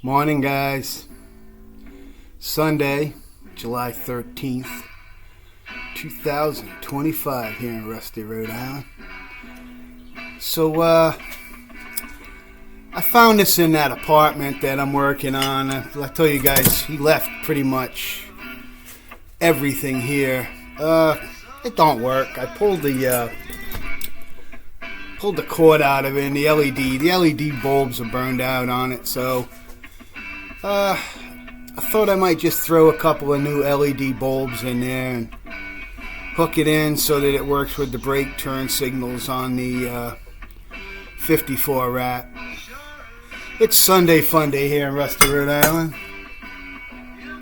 Morning, guys. Sunday, July 13th, 2025 here in Rusty, Rhode Island. So, I found this in that apartment that I'm working on. I tell you guys, he left pretty much everything here. It don't work. I pulled the cord out of it, and the LED bulbs are burned out on it, so I thought I might just throw a couple of new LED bulbs in there and hook it in so that it works with the brake turn signals on the 54 rat. It's Sunday fun day here in Rusty, Rhode Island.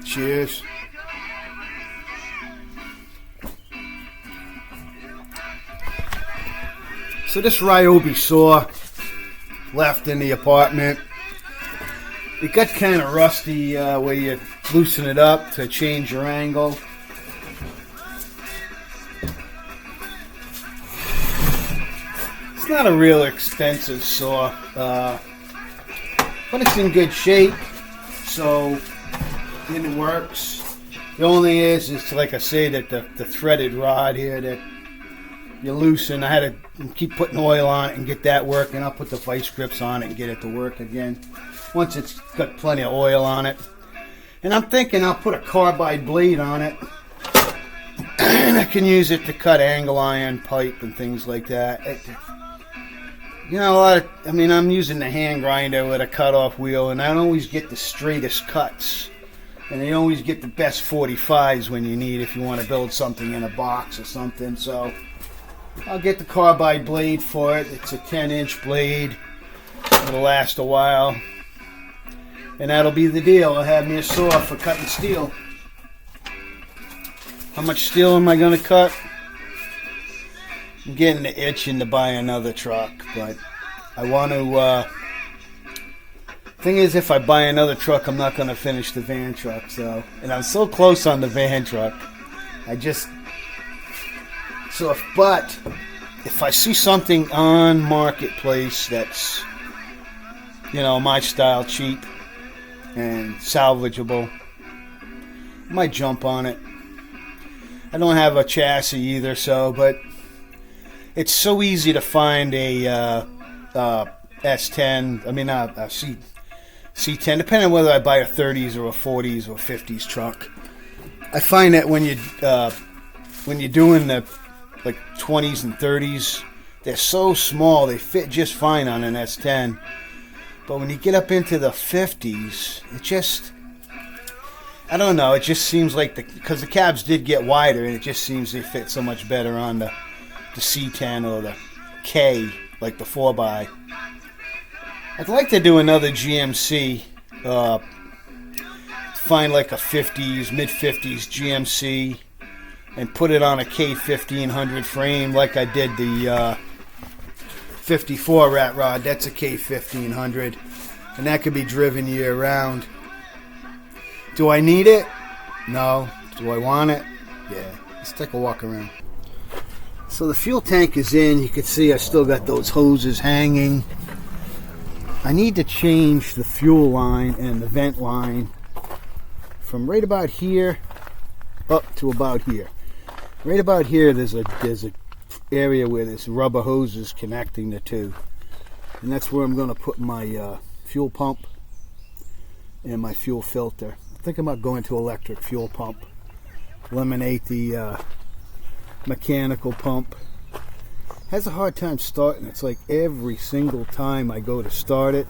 Cheers. So this Ryobi saw left in the apartment. It got kind of rusty where you loosen it up to change your angle. It's not a real expensive saw, but it's in good shape, so it works. The only thing is like I say, that the threaded rod here that you loosen, I had to keep putting oil on it and get that working. I'll put the vice grips on it and get it to work again once it's got plenty of oil on it. And I'm thinking I'll put a carbide blade on it and I can use it to cut angle iron pipe and things like that. I'm using the hand grinder with a cutoff wheel, and I don't always get the straightest cuts, and you always get the best 45s when you need, if you want to build something in a box or something. So I'll get the carbide blade for it. It's a 10-inch blade. It'll last a while. And that'll be the deal. I'll have me a saw for cutting steel. How much steel am I going to cut? I'm getting the itching to buy another truck, but I want to... Thing is, if I buy another truck, I'm not going to finish the van truck. So, and I'm so close on the van truck. If I see something on Marketplace that's, my style, cheap and salvageable, I might jump on it. I don't have a chassis either, but it's so easy to find a S10, C10, depending on whether I buy a 30s or a 40s or 50s truck. I find that when you're doing the 20s and 30s, they're so small, they fit just fine on an S10. But when you get up into the 50s, it just seems like because the cabs did get wider, and it just seems they fit so much better on the C10 or the K, like the 4x. I'd like to do another GMC, find like a 50s, mid-50s GMC, and put it on a K1500 frame like I did the 54 rat rod. That's a K1500, and that could be driven year round. Do I need it? No. Do I want it? Yeah. Let's take a walk around. So the fuel tank is in. You can see I still got those hoses hanging. I need to change the fuel line and the vent line from right about here up to about here. Right about here, there's a area where there's rubber hoses connecting the two, and that's where I'm going to put my fuel pump and my fuel filter. I'm thinking about going to electric fuel pump, eliminate the mechanical pump. Has a hard time starting. It's like every single time I go to start it,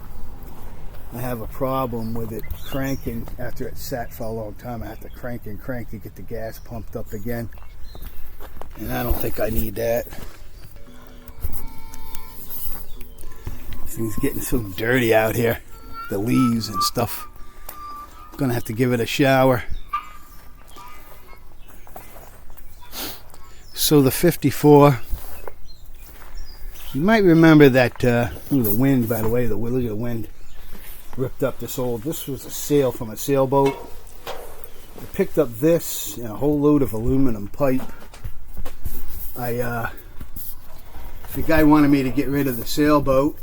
I have a problem with it cranking. After it sat for a long time, I have to crank and crank to get the gas pumped up again. And I don't think I need that. This thing's getting so dirty out here. The leaves and stuff. I'm going to have to give it a shower. So the 54. You might remember that, the wind, by the way, look at the wind. Ripped up this was a sail from a sailboat. I picked up this and a whole load of aluminum pipe. The guy wanted me to get rid of the sailboat,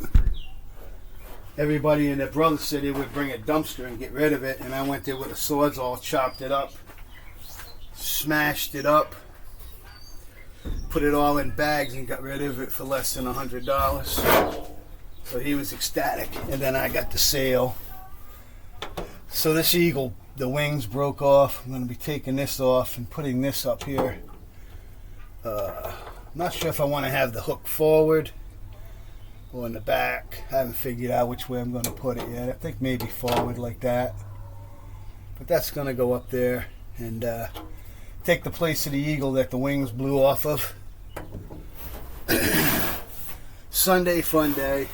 everybody and their brother said they would bring a dumpster and get rid of it, and I went there with a sawzall, chopped it up, smashed it up, put it all in bags and got rid of it for less than $100. So he was ecstatic. And then I got the sale. So this eagle, the wings broke off. I'm going to be taking this off and putting this up here. I'm not sure if I want to have the hook forward or in the back. I haven't figured out which way I'm going to put it yet. I think maybe forward like that. But that's going to go up there and take the place of the eagle that the wings blew off of. Sunday fun day.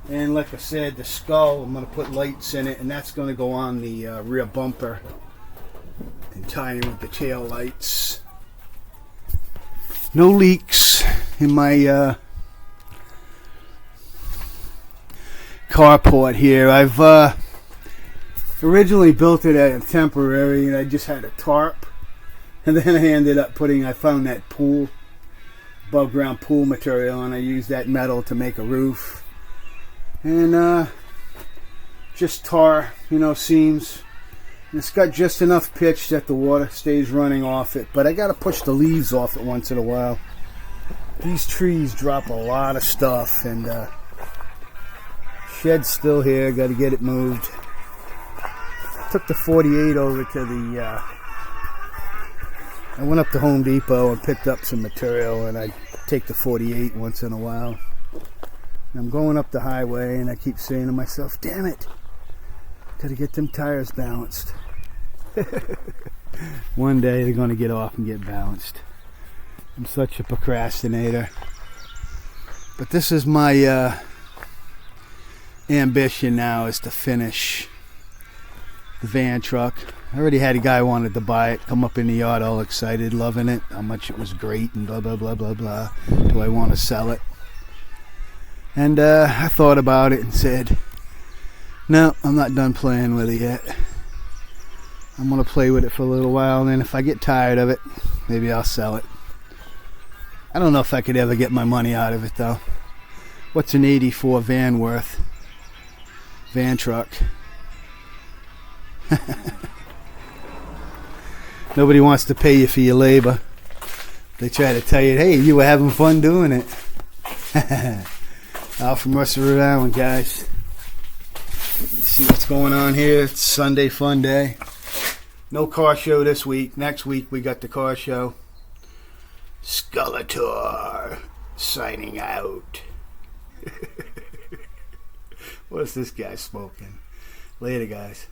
And like I said, the skull, I'm going to put lights in it, and that's going to go on the rear bumper and tie in with the tail lights. No leaks in my carport here. I've originally built it as a temporary, and I just had a tarp. And then I ended up I found that pool, above ground pool material, and I used that metal to make a roof. And just tar, seams. And it's got just enough pitch that the water stays running off it, but I got to push the leaves off it once in a while. These trees drop a lot of stuff, and shed's still here. Got to get it moved. Took the 48 over to the I went up to Home Depot and picked up some material, and I take the 48 once in a while. And I'm going up the highway, and I keep saying to myself, damn it, gotta get them tires balanced. One day they're going to get off and get balanced. I'm such a procrastinator. But this is my ambition now, is to finish the van truck. I already had a guy who wanted to buy it, come up in the yard all excited, loving it, how much it was great, and blah, blah, blah, blah, blah. Do I want to sell it? And I thought about it and said, no, I'm not done playing with it yet. I'm going to play with it for a little while, and then if I get tired of it, maybe I'll sell it. I don't know if I could ever get my money out of it, though. What's an 84 van worth? Van truck. Nobody wants to pay you for your labor. They try to tell you, hey, you were having fun doing it. Out from Russell, Rhode Island, guys. Let's see what's going on here. It's Sunday fun day. No car show this week. Next week we got the car show. Skullitor signing out. What's this guy smoking? Later, guys.